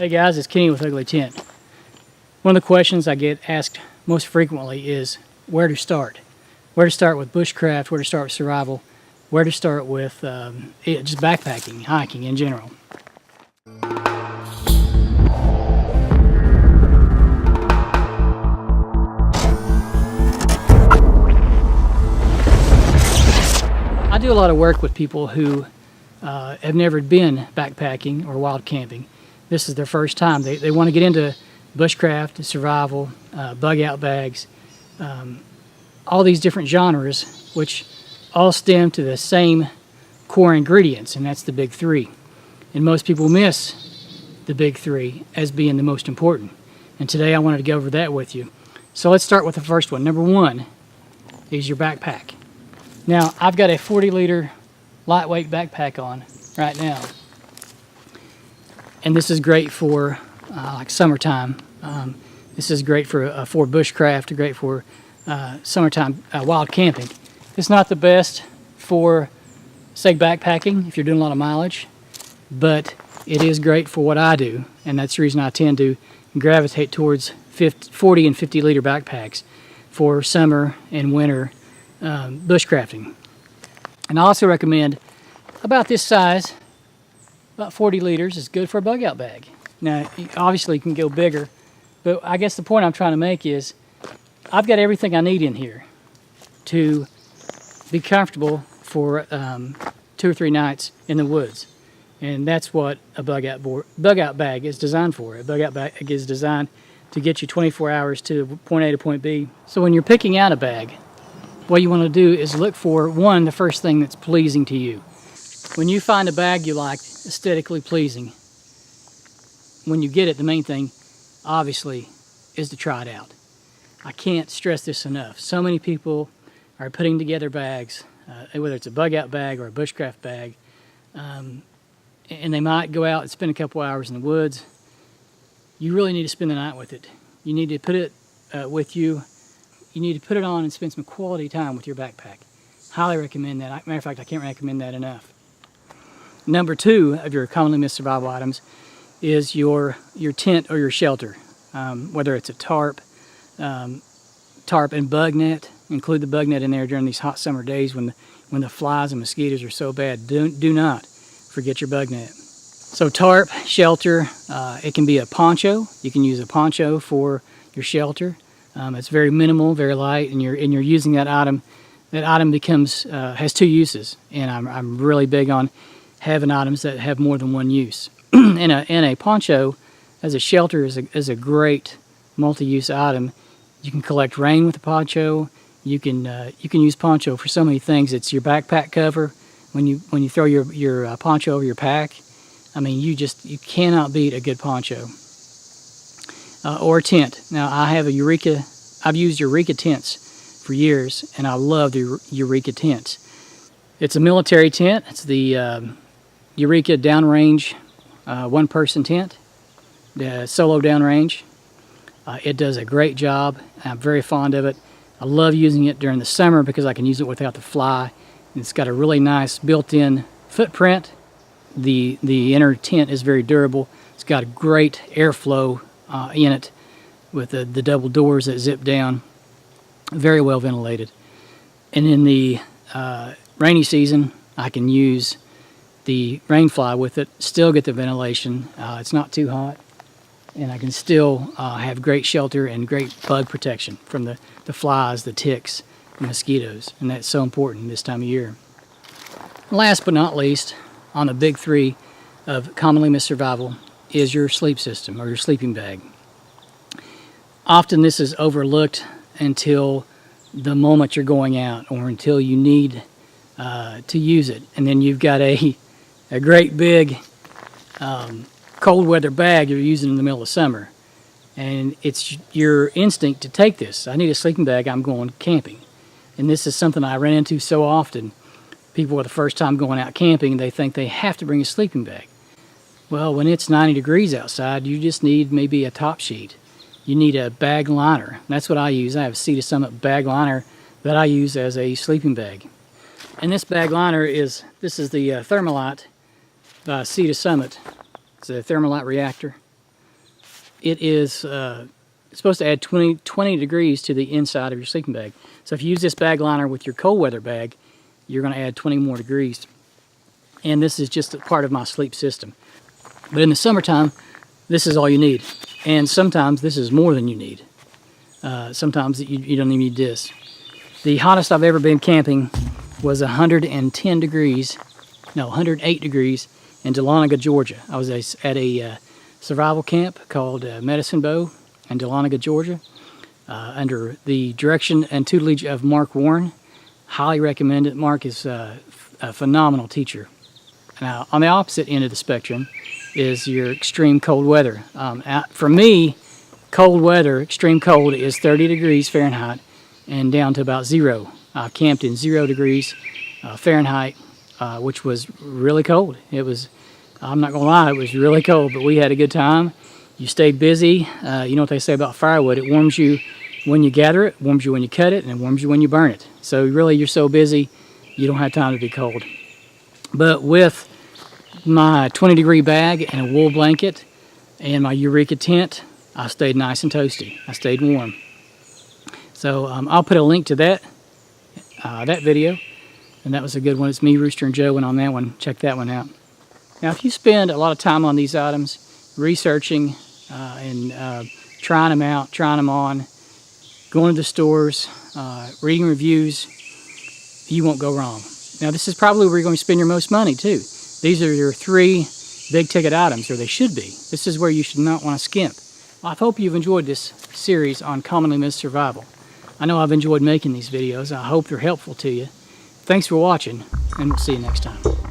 Hey guys, it's Kenny with UglyTent. One of the questions I get asked most frequently is where to start. Where to start with bushcraft, where to start with survival, where to start with just backpacking, hiking in general. I do a lot of work with people who have never been backpacking or wild camping. This is their first time. They want to get into bushcraft, survival, bug out bags, all these different genres, which all stem to the same core ingredients, and that's the big three. And most people miss the big three as being the most important. And today I wanted to go over that with you. So let's start with the first one. Number one is your backpack. Now, I've got a 40-liter lightweight backpack on right now. And this is great for like summertime. This is great for bushcraft, great for summertime wild camping. It's not the best for, say, backpacking if you're doing a lot of mileage, but it is great for what I do, and that's the reason I tend to gravitate towards 40 and 50-liter backpacks for summer and winter bushcrafting. And I also recommend about this size. About 40 liters is good for a bug out bag. Now, obviously you can go bigger, but I guess the point I'm trying to make is I've got everything I need in here to be comfortable for 2 or 3 nights in the woods. And that's what a bug out bag is designed for. A bug out bag is designed to get you 24 hours to point A to point B. So when you're picking out a bag, what you want to do is look for, one, the first thing that's pleasing to you. When you find a bag you like, aesthetically pleasing, when you get it, the main thing, obviously, is to try it out. I can't stress this enough. So many people are putting together bags, whether it's a bug out bag or a bushcraft bag, and they might go out and spend a couple hours in the woods. You really need to spend the night with it. You need to put it with you. You need to put it on and spend some quality time with your backpack. Highly recommend that. Matter of fact, I can't recommend that enough. Number two of your commonly missed survival items is your tent or your shelter, whether it's a tarp and bug net. Include the bug net in there during these hot summer days when the flies and mosquitoes are so bad. Do not forget your bug net. So tarp, shelter, it can be a poncho. You can use a poncho for your shelter. It's very minimal, very light, and you're using that item. That item has 2 uses, and I'm really big on having items that have more than one use. And a poncho as a shelter is a great multi-use item. You can collect rain with a poncho. You can use poncho for so many things. It's your backpack cover when you throw your poncho over your pack. I mean, you cannot beat a good poncho. Or a tent. Now I've used Eureka tents for years, and I love the Eureka tents. It's a military tent. It's the Eureka downrange one-person tent, the solo downrange. It does a great job. I'm very fond of it. I love using it during the summer because I can use it without the fly. It's got a really nice built-in footprint. The inner tent is very durable. It's got a great airflow in it with the double doors that zip down. Very well ventilated. And in the rainy season, I can use the rain fly with it, still get the ventilation. It's not too hot, and I can still have great shelter and great bug protection from the flies, the ticks, the mosquitoes, and that's so important this time of year. Last but not least, on the big three of commonly missed survival is your sleep system or your sleeping bag. Often this is overlooked until the moment you're going out or until you need to use it, and then you've got a great big cold weather bag you're using in the middle of summer, and it's your instinct to take this. I need a sleeping bag, I'm going camping. And this is something I ran into so often. People are the first time going out camping, they think they have to bring a sleeping bag. Well, when it's 90 degrees outside, you just need maybe a top sheet. You need a bag liner. That's what I use. I have a Sea to Summit bag liner that I use as a sleeping bag. And this bag liner is the Thermalite by Sea to Summit. It's a Thermalite reactor. it is supposed to add 20 degrees to the inside of your sleeping bag. So if you use this bag liner with your cold weather bag, you're going to add 20 more degrees. And this is just a part of my sleep system. But in the summertime, this is all you need. And sometimes this is more than you need. Sometimes you don't even need this. The hottest I've ever been camping was 110 degrees, no, 108 degrees in Dahlonega, Georgia. I was at a survival camp called Medicine Bow in Dahlonega, Georgia, under the direction and tutelage of Mark Warren. Highly recommend it. Mark is a phenomenal teacher. Now, on the opposite end of the spectrum is your extreme cold weather. For me, cold weather, extreme cold, is 30 degrees Fahrenheit and down to about 0. I camped in 0 degrees Fahrenheit, which was really cold. It was, I'm not gonna lie, it was really cold, but we had a good time. You stayed busy. You know what they say about firewood, it warms you when you gather it, warms you when you cut it, and it warms you when you burn it. So really, you're so busy, you don't have time to be cold. But with my 20-degree bag and a wool blanket and my UglyTent, I stayed nice and toasty. I stayed warm. So I'll put a link to that video, and that was a good one. It's me, Rooster, and Joe went on that one. Check that one out. Now, if you spend a lot of time on these items, researching and trying them out, trying them on, going to the stores, reading reviews, you won't go wrong. Now, this is probably where you're going to spend your most money, too. These are your 3 big-ticket items, or they should be. This is where you should not want to skimp. Well, I hope you've enjoyed this series on commonly missed survival. I know I've enjoyed making these videos. I hope they're helpful to you. Thanks for watching, and we'll see you next time.